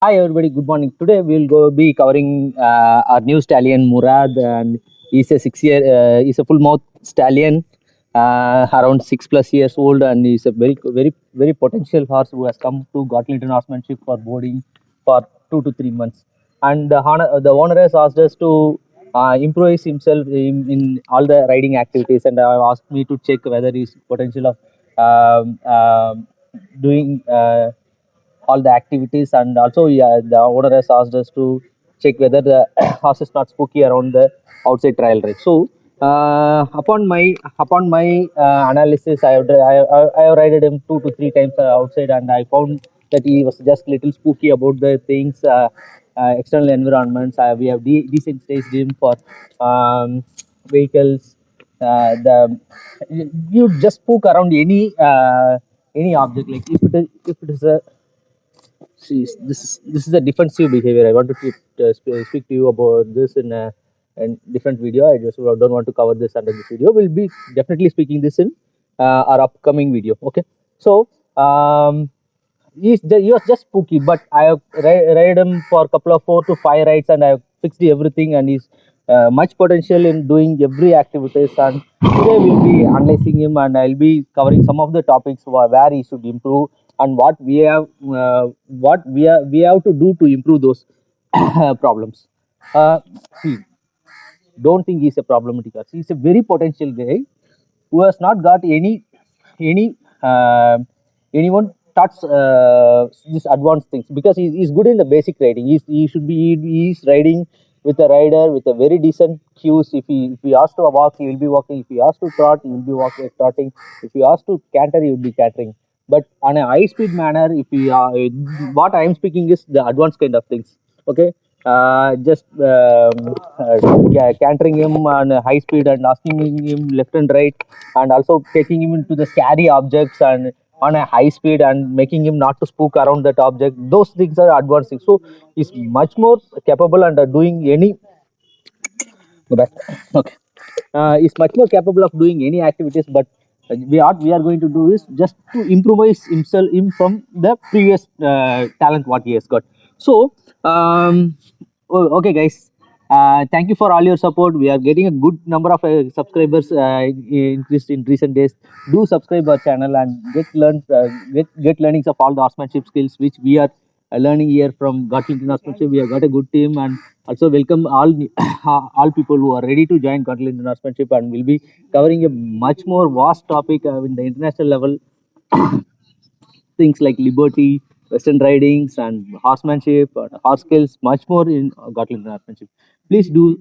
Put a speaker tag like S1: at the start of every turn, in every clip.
S1: Hi everybody, good morning. Today we'll go be covering our new stallion Murad, and he's a he's a full mouth stallion, around 6+ years old, and he's a very potential horse who has come to godclinton horsemanship for boarding for 2 to 3 months. And the owner has asked us to improvise himself in all the riding activities, and asked me to check whether he's potential of doing. All the activities, and also yeah, the owner has asked us to check whether the horse is not spooky around the outside trial ride. So upon my analysis, I have ridden him 2 to 3 times outside, and I found that he was just little spooky about the things, external environments. We have decent staged him for vehicles. The You just spook around any object, like if it is a. See, this is a defensive behavior. I want to speak to you about this in a different video. I just don't want to cover this under this video. We'll be definitely speaking this in our upcoming video. Okay, so he was just spooky, but I have ride him for a couple of 4 to 5 rides, and I have fixed everything, and he's much potential in doing every activities. And today we'll be analyzing him, and I'll be covering some of the topics where he should improve, and what we have to do to improve those problems. See, don't think he's a problematic horse. He's a very potential guy who has not got any anyone touch these advanced things, because he's good in the basic riding. He's riding with a rider with a very decent cues. If he asks to walk, he will be walking. If he asks to trot, he will be trotting. If he asks to canter, he will be cantering. But on a high speed manner, if we what I am speaking is the advanced kind of things. Okay, just cantering him on a high speed and asking him left and right, and also taking him into the scary objects and on a high speed and making him not to spook around that object. Those things are advanced things. So he's much more capable and doing any. Go back. Okay. Is much more capable of doing any activities, but we are going to do is just to improvise him from the previous talent what he has got. So okay guys, thank you for all your support. We are getting a good number of subscribers increased in recent days. Do subscribe our channel and get learnings of all the horsemanship skills which we are learning here from godclinton horsemanship. We have got a good team, and also welcome all all people who are ready to join godclinton horsemanship, and will be covering a much more vast topic in the international level. Things like liberty, western ridings, and horsemanship, horse skills, much more in godclinton horsemanship. Please do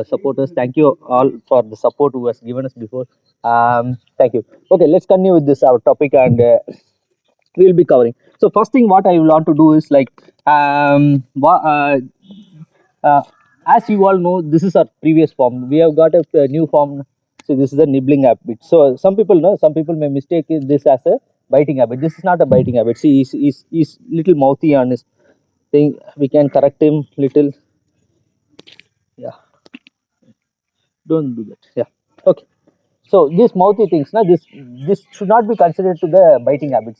S1: support us. Thank you all for the support who has given us before. Thank you. Okay, let's continue with this our topic, and we'll be covering. So first thing what I want to do is like, uh, as you all know, this is our previous form. We have got a new form. So this is a nibbling habit. So some people may mistake this as a biting habit. This is not a biting habit. See, he's little mouthy on his thing. We can correct him little. Yeah, don't do that. Yeah, okay. So these mouthy things, now this should not be considered to the biting habit.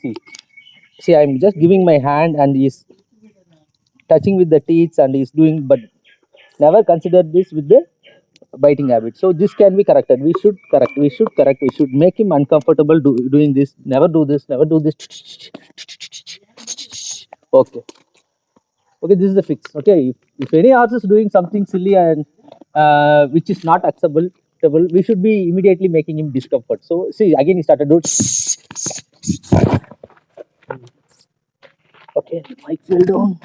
S1: See, I'm just giving my hand, and he's touching with the teeth, and he's doing, but never consider this with the biting habit. So this can be corrected. We should make him uncomfortable doing this. Never do this, never do this. Okay, okay, this is the fix. Okay, if any horse is doing something silly and which is not acceptable, we should be immediately making him discomfort. So see, again he started doing. Okay, mic fell down.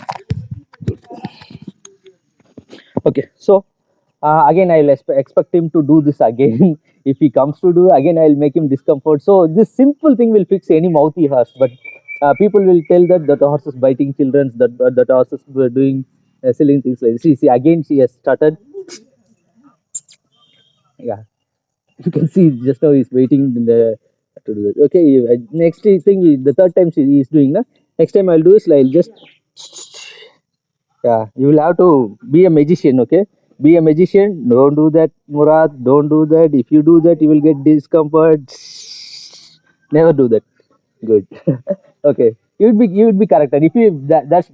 S1: Okay, so again I'll expect him to do this again. If he comes to do again, I'll make him discomfort. So this simple thing will fix any mouthy horse. But people will tell that the horse is biting children, that horses were doing silly things like this. See, again she has started. Yeah, you can see just now he's waiting in the to do that. Okay, next thing the third time she is doing. Na? Next time I'll do is like, I'll just. Yeah, you will have to be a magician, okay? Be a magician. Don't do that, Murad. Don't do that. If you do that, you will get discomfort. Never do that. Good. Okay. you would be corrected. If you that's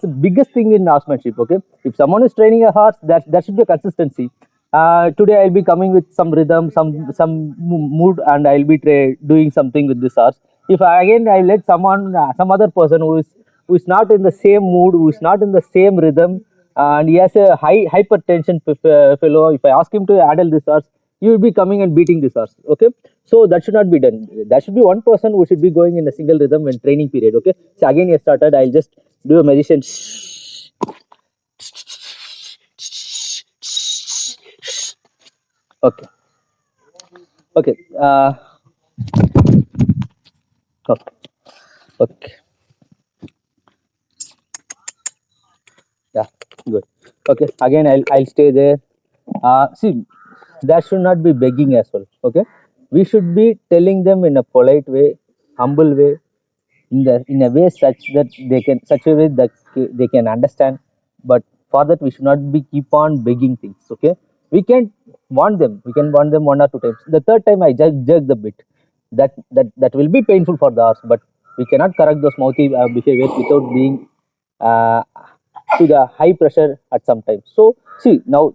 S1: the biggest thing in horsemanship. Okay, if someone is training a horse, that should be a consistency. Today I'll be coming with some rhythm, mood, and I'll be doing something with this horse. If I let someone, some other person who is not in the same mood, who is not in the same rhythm, and he has a hypertension fellow, if I ask him to handle this horse, you will be coming and beating this horse. Okay, so that should not be done. There should be one person who should be going in a single rhythm when training period. Okay, so again he has started. I'll just do a magician. Okay, okay, okay, okay, yeah, good. Okay, again I'll stay there. See, that should not be begging as well. Okay, we should be telling them in a polite way, humble way, in a way such a way that they can understand. But for that we should not be keep on begging things. Okay, we can warn them 1 or 2 times. The third time I jerk the bit, that will be painful for the horse, but we cannot correct those mouthy behaviors without being uh, to the high pressure at some time. So see, now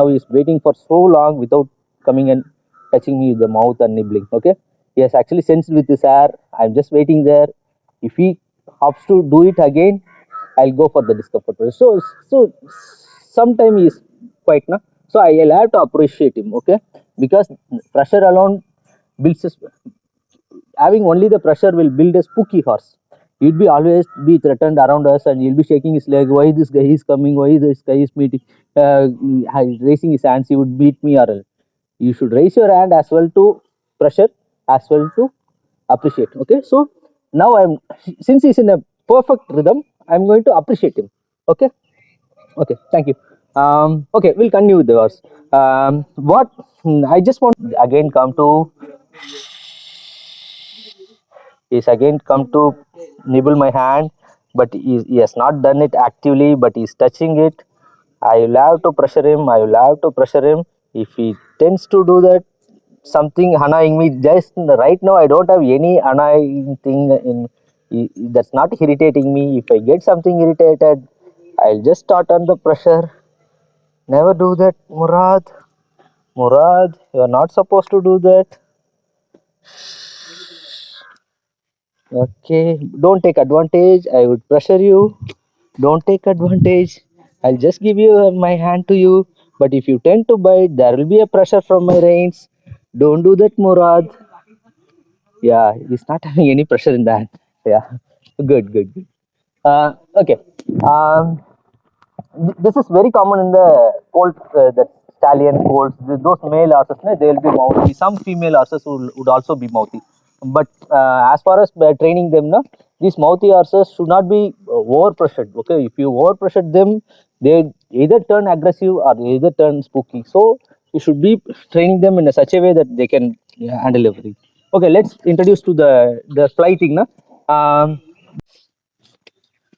S1: he's waiting for so long without coming and touching me with the mouth and nibbling. Okay, he has actually sensed with his hair. I'm just waiting there. If he opts to do it again, I'll go for the discomfort pressure. So sometime he's quite na. So I'll have to appreciate him. Okay, because pressure alone builds having only the pressure will build a spooky horse. You'd be always be threatened around us, and you'll be shaking his leg. Why this guy is coming? Why this guy is meeting? Raising his hands, he would beat me or else. You should raise your hand as well to pressure, as well to appreciate. Okay, so now since he's in a perfect rhythm, I'm going to appreciate him. Okay, okay, thank you. Okay, we'll continue with the verse. What I just want again come to He's again come to nibble my hand, but he has not done it actively, but he's touching it. I will have to pressure him. I will have to pressure him. If he tends to do that, something annoying me just right now, I don't have any annoying thing that's not irritating me. If I get something irritated, I'll just start on the pressure. Never do that, Murad. Murad, you are not supposed to do that. Okay, don't take advantage. I would pressure you. Don't take advantage. I'll just give you my hand to you. But if you tend to bite, there will be a pressure from my reins. Don't do that, Murad. Yeah, he's not having any pressure in that. Yeah, good, good, good. Okay. Um, this is very common in the colt, the stallion colts. Those male horses, they will be mouthy. Some female horses would also be mouthy. But as far as training them, these mouthy horses should not be over pressured. Okay, if you over pressure them, they either turn aggressive or they either turn spooky. So you should be training them in such a way that they can handle everything. Okay, let's introduce to the fly thing. Hi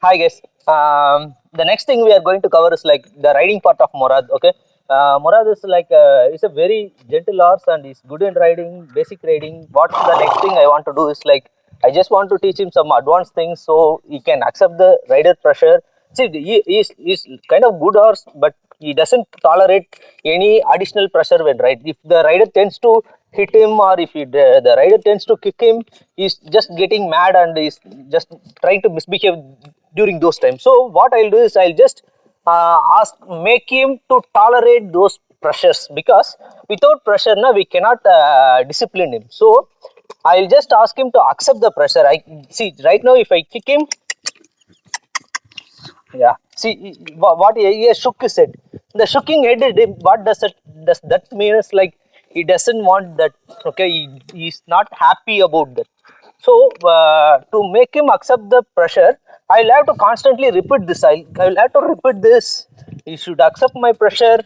S1: guys. The next thing we are going to cover is like the riding part of Murad. Okay, Murad is like he's a very gentle horse and he's good in riding, basic riding. What the next thing I want to do is like I just want to teach him some advanced things so he can accept the rider pressure. See, he's kind of good horse, but he doesn't tolerate any additional pressure when ride. If the rider tends to hit him or if the rider tends to kick him, he's just getting mad and he's just trying to misbehave during those times. So what I'll do is I'll just make him to tolerate those pressures, because without pressure we cannot discipline him. So I'll just ask him to accept the pressure. I see right now if I kick him, yeah. See what he has shook his head. The shooking head, what does that mean is like he doesn't want that. Okay, he's not happy about that. So to make him accept the pressure, I'll have to constantly repeat this. I'll have to repeat this. He should accept my pressure.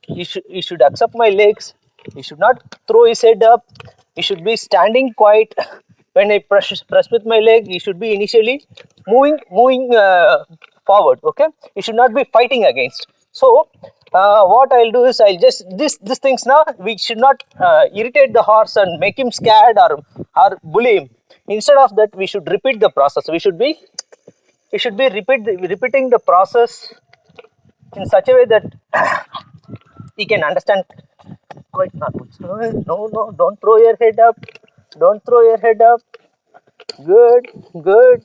S1: He should accept my legs. He should not throw his head up. He should be standing quiet. When I press with my leg, he should be initially moving forward. Okay, he should not be fighting against. So what I'll do is I'll just this things now we should not irritate the horse and make him scared or bully him. Instead of that, we should repeat the process. We should be repeating the process in such a way that he can understand quite normal. So, no, don't throw your head up. Don't throw your head up. Good, good,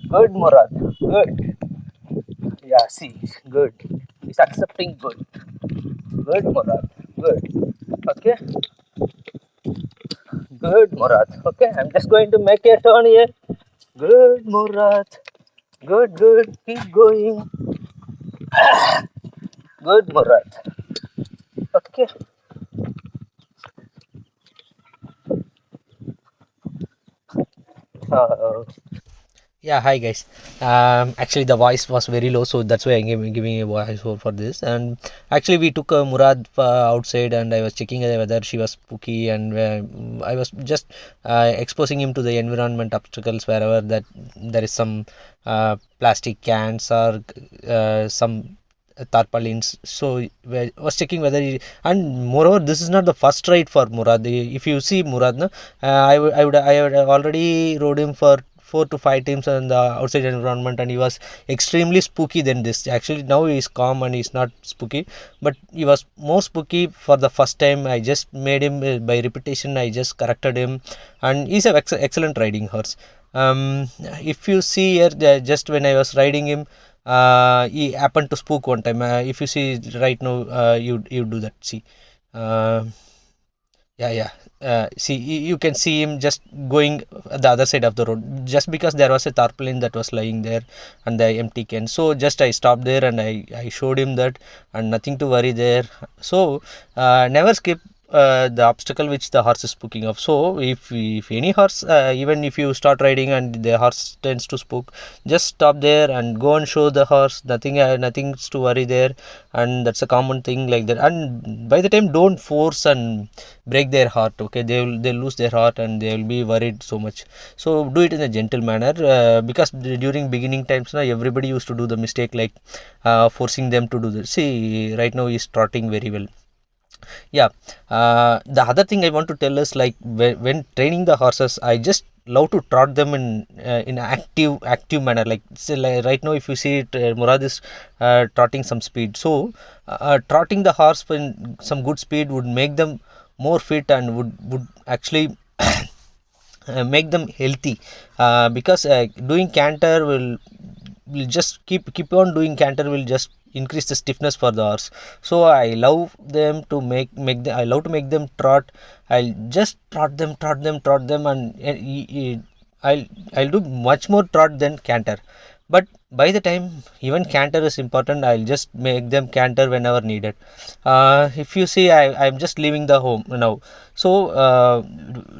S1: good, Murad. Good. Yeah, see, good. He's accepting good. Good, Murad. Good. Okay, good, Murad. Okay, I'm just going to make a turn here. Good, Murad. Good, good. Keep going. Good, Murad. Okay. Uh,
S2: Yeah, hi guys. Actually, the voice was very low, so that's why I'm giving a voice over for this. And actually, we took Murad outside, and I was checking whether she was spooky, and I was just exposing him to the environment obstacles wherever that there is some plastic cans or some tarpaulins. So I was checking whether and moreover, this is not the first ride for Murad. If you see Murad, no, I would already rode him for 4 to 5 times in the outside environment, and he was extremely spooky than this. Actually, now he is calm and he's not spooky, but he was more spooky for the first time. I just made him by repetition. I just corrected him, and he's an excellent riding horse. If you see here, just when I was riding him, he happened to spook one time. If you see right now, you do that. See, uh, yeah, yeah. See, you can see him just going the other side of the road just because there was a tarpaulin that was lying there and the empty can. So just I stopped there and I showed him that, and nothing to worry there. So never skip the obstacle which the horse is spooking of. So if any horse, even if you start riding and the horse tends to spook, just stop there and go and show the horse. Nothing's to worry there, and that's a common thing like that. And by the time, don't force and break their heart. Okay, they'll lose their heart and they will be worried so much. So do it in a gentle manner, because during beginning times now everybody used to do the mistake like forcing them to do this. See, right now he's trotting very well. Yeah. The other thing I want to tell is like when training the horses, I just love to trot them in active manner. Like, say, like right now if you see it, Murad is trotting some speed. So trotting the horse in some good speed would make them more fit and would actually make them healthy, because doing canter will just keep on doing canter will just increase the stiffness for the horse. So I love them to make them, I love to make them trot. I'll just trot them, and I'll I'll do much more trot than canter. But by the time even canter is important, I'll just make them canter whenever needed. If you see, I'm just leaving the home now. So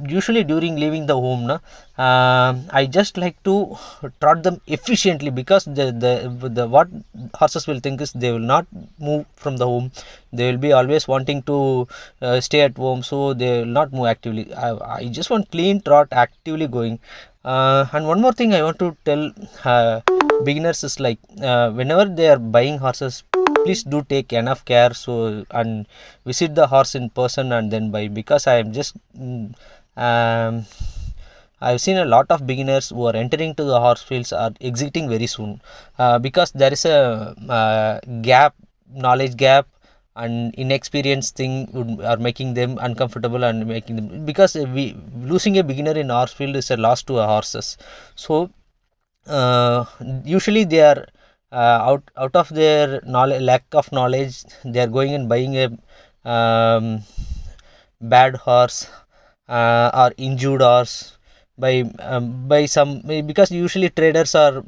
S2: usually during leaving the home na, I just like to trot them efficiently, because the what horses will think is they will not move from the home. They will be always wanting to stay at home, so they will not move actively. I just want clean trot actively going. And one more thing I want to tell beginners is like, whenever they are buying horses, please do take enough care, so and visit the horse in person and then buy, because I am just um, I've seen a lot of beginners who are entering to the horse fields are exiting very soon, because there is a knowledge gap, and inexperienced thing are making them uncomfortable and making them, because we losing a beginner in horse field is a loss to our horses. So uh, usually they are out of their knowledge, lack of knowledge, they are going and buying a bad horse, or injured horse by some, because usually traders are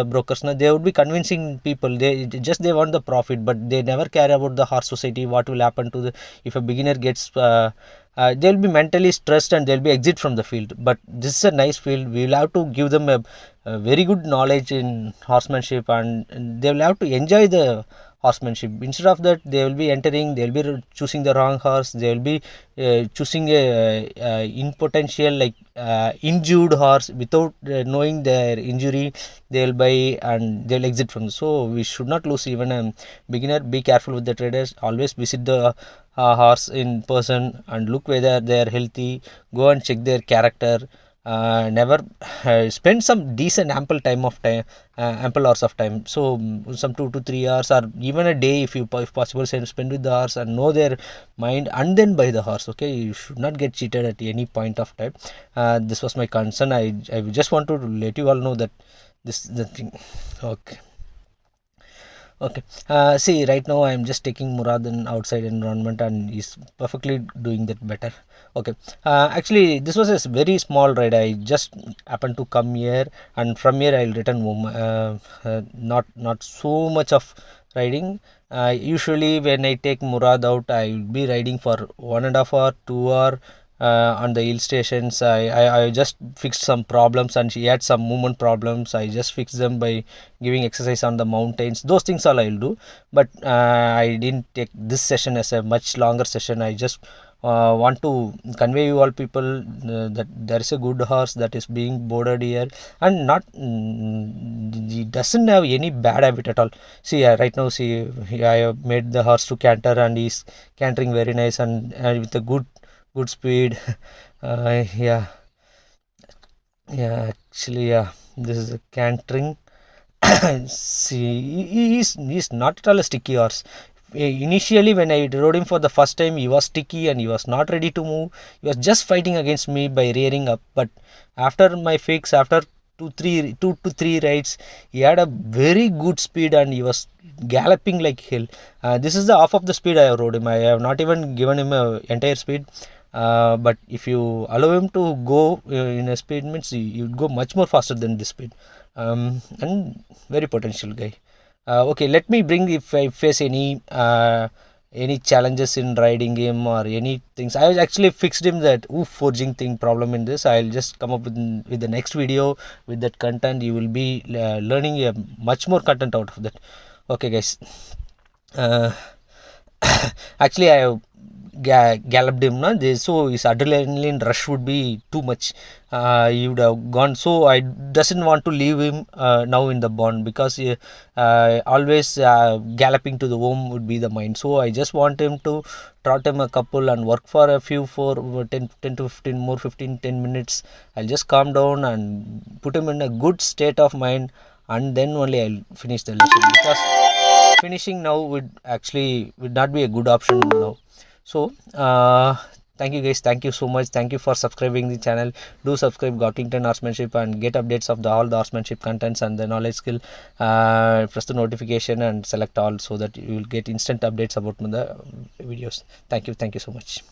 S2: brokers now, they would be convincing people, they want the profit, but they never care about the horse society, what will happen to the, if a beginner gets they'll be mentally stressed and they'll be exit from the field. But this is a nice field, we will have to give them a very good knowledge in horsemanship, and they will have to enjoy the horsemanship. Instead of that, they will be entering, they will be choosing the wrong horse, they will be choosing a in potential like injured horse without knowing their injury. They will buy and they will exit from. So we should not lose even a beginner. Be careful with the traders, always visit the horse in person and look whether they are healthy. Go and check their character. never spend some decent ample time of time, ample hours of time. So some 2 to 3 hours, or even a day, if possible, spend with the horse and know their mind, and then buy the horse. Okay, you should not get cheated at any point of time. This was my concern. I just want to let you all know that this is the thing. Okay. Okay. See, right now I am just taking Murad in outside environment, and he's perfectly doing that better. Okay. Actually, this was a very small ride. I just happened to come here, and from here I'll return home. Not so much of riding. Usually when I take Murad out, I'll be riding for 1.5 hour, 2 hour, on the hill stations. I just fixed some problems, and she had some movement problems. I just fixed them by giving exercise on the mountains. Those things all I'll do. But I didn't take this session as a much longer session. I just want to convey you all people that there is a good horse that is being boarded here, and not he doesn't have any bad habit at all. See, right now, see, I have made the horse to canter, and he's cantering very nice, and with a good speed. Yeah, yeah, actually, yeah, this is a cantering. See, he's not at all a sticky horse. Initially, when I rode him for the first time, he was sticky and he was not ready to move. He was just fighting against me by rearing up. But after my fix, after 2 to 3 rides, he had a very good speed and he was galloping like hell. This is the half of the speed I have rode him. I have not even given him a entire speed. But if you allow him to go in a speed, means he would go much more faster than this speed. And very potential guy. Okay, let me bring, if I face any challenges in riding him or any things. I actually fixed him that oof forging thing problem in this. I'll just come up with the next video with that content. You will be learning much more content out of that. Okay, guys. Uh, Actually, I have galloped him, na? So his adrenaline rush would be too much. He would have gone. So I doesn't want to leave him now in the bond, because always galloping to the home would be the mind. So I just want him to trot him a couple and work for a few, for 10 to 15 more, 15 10 minutes. I'll just calm down and put him in a good state of mind, and then only I'll finish the lesson, because finishing now would not be a good option now. So thank you guys, thank you so much, thank you for subscribing the channel. Do subscribe godclinton horsemanship and get updates of all the horsemanship contents and the knowledge skill. Press the notification and select all, so that you will get instant updates about the videos. Thank you so much.